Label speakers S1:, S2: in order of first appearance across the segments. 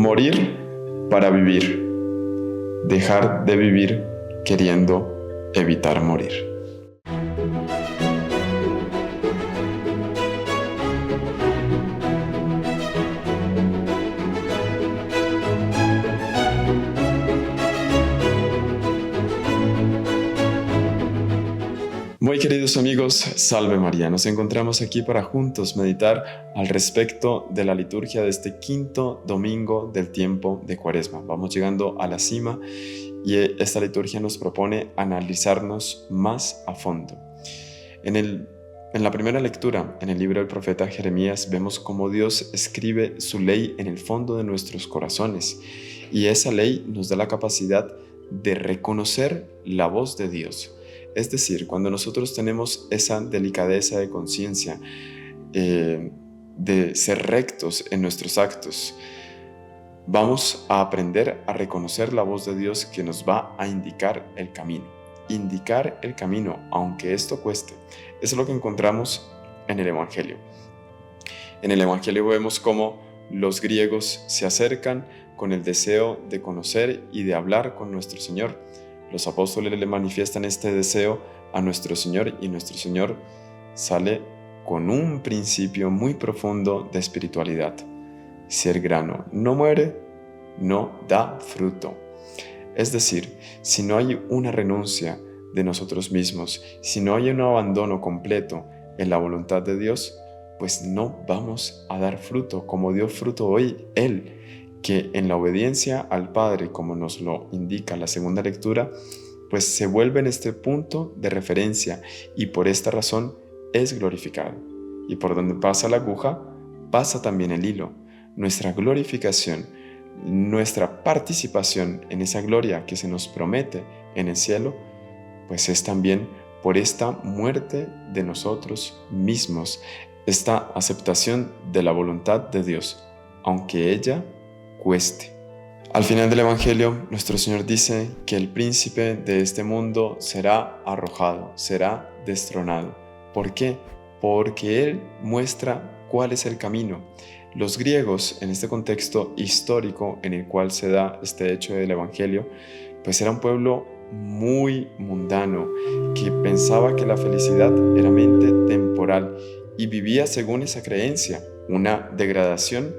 S1: Morir para vivir. Dejar de vivir queriendo evitar morir. Muy queridos amigos, Salve María. Nos encontramos aquí para juntos meditar al respecto de la liturgia de este quinto domingo del tiempo de Cuaresma. Vamos llegando a la cima y esta liturgia nos propone analizarnos más a fondo. En la primera lectura, en el libro del profeta Jeremías, vemos cómo Dios escribe su ley en el fondo de nuestros corazones y esa ley nos da la capacidad de reconocer la voz de Dios. Es decir, cuando nosotros tenemos esa delicadeza de conciencia, de ser rectos en nuestros actos, vamos a aprender a reconocer la voz de Dios que nos va a indicar el camino. Indicar el camino, aunque esto cueste. Eso es lo que encontramos en el Evangelio. En el Evangelio vemos cómo los griegos se acercan con el deseo de conocer y de hablar con nuestro Señor. Los apóstoles le manifiestan este deseo a nuestro Señor y nuestro Señor sale con un principio muy profundo de espiritualidad. Si el grano no muere, no da fruto. Es decir, si no hay una renuncia de nosotros mismos, si no hay un abandono completo en la voluntad de Dios, pues no vamos a dar fruto como dio fruto hoy Él, que en la obediencia al Padre, como nos lo indica la segunda lectura, pues se vuelve en este punto de referencia y por esta razón es glorificado. Y por donde pasa la aguja, pasa también el hilo. Nuestra glorificación, nuestra participación en esa gloria que se nos promete en el cielo, pues es también por esta muerte de nosotros mismos, esta aceptación de la voluntad de Dios, aunque ella cueste. Al final del Evangelio, nuestro Señor dice que el príncipe de este mundo será arrojado, será destronado. ¿Por qué? Porque Él muestra cuál es el camino. Los griegos, en este contexto histórico en el cual se da este hecho del Evangelio, pues era un pueblo muy mundano, que pensaba que la felicidad era mente temporal y vivía según esa creencia, una degradación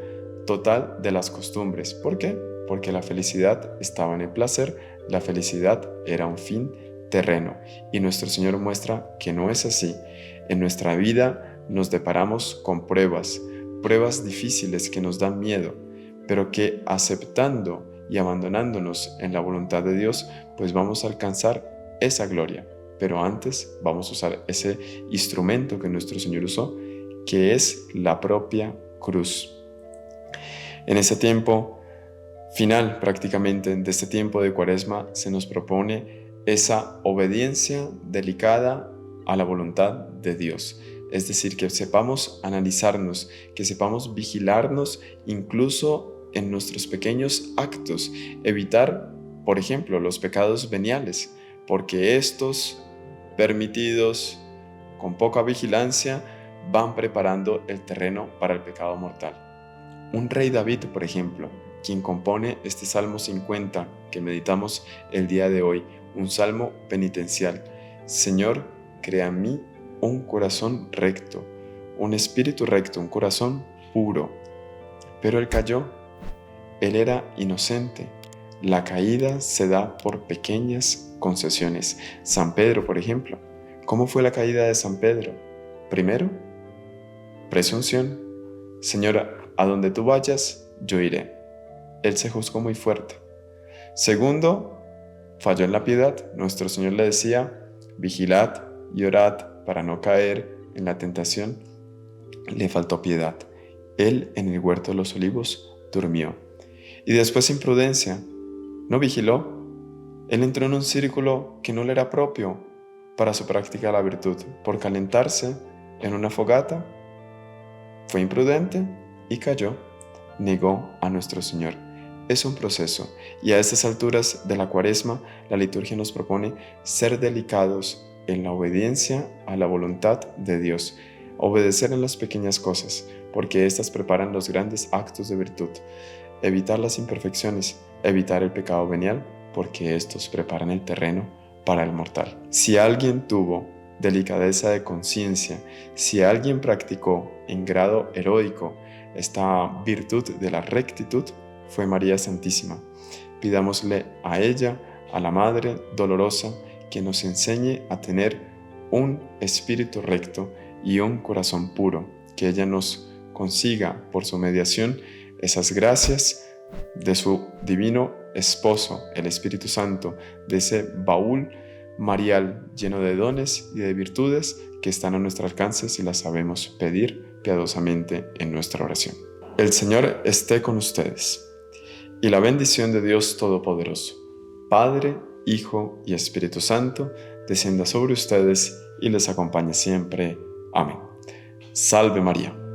S1: total de las costumbres. ¿Por qué? Porque la felicidad estaba en el placer, la felicidad era un fin terreno. Y nuestro Señor muestra que no es así. En nuestra vida nos deparamos con pruebas difíciles que nos dan miedo, pero que aceptando y abandonándonos en la voluntad de Dios, pues vamos a alcanzar esa gloria. Pero antes vamos a usar ese instrumento que nuestro Señor usó, que es la propia cruz. En ese tiempo final prácticamente de este tiempo de Cuaresma se nos propone esa obediencia delicada a la voluntad de Dios. Es decir, que sepamos analizarnos, que sepamos vigilarnos incluso en nuestros pequeños actos, evitar, por ejemplo, los pecados veniales, porque estos permitidos con poca vigilancia van preparando el terreno para el pecado mortal. Un rey David, por ejemplo, quien compone este Salmo 50 que meditamos el día de hoy, un salmo penitencial. Señor, crea en mí un corazón recto, un espíritu recto, un corazón puro. Pero él cayó, él era inocente. La caída se da por pequeñas concesiones. San Pedro, por ejemplo. ¿Cómo fue la caída de San Pedro? Primero, presunción. Señora, a donde tú vayas, yo iré. Él se juzgó muy fuerte. Segundo, falló en la piedad. Nuestro Señor le decía, vigilad y orad para no caer en la tentación. Le faltó piedad. Él en el huerto de los olivos durmió. Y después imprudencia. No vigiló. Él entró en un círculo que no le era propio para su práctica de la virtud. Por calentarse en una fogata, fue imprudente y cayó, negó a nuestro Señor. Es un proceso y a estas alturas de la Cuaresma la liturgia nos propone ser delicados en la obediencia a la voluntad de Dios, obedecer en las pequeñas cosas, porque éstas preparan los grandes actos de virtud. evitar las imperfecciones, evitar el pecado venial, porque estos preparan el terreno para el mortal. Si alguien tuvo delicadeza de conciencia, si alguien practicó en grado heroico esta virtud de la rectitud, fue María Santísima. Pidámosle a ella, a la Madre Dolorosa, que nos enseñe a tener un espíritu recto y un corazón puro, que ella nos consiga por su mediación esas gracias de su divino esposo, el Espíritu Santo, de ese baúl marial lleno de dones y de virtudes que están a nuestro alcance si las sabemos pedir piadosamente en nuestra oración. El Señor esté con ustedes, y la bendición de Dios Todopoderoso, Padre, Hijo y Espíritu Santo, descienda sobre ustedes y les acompañe siempre. Amén. Salve María.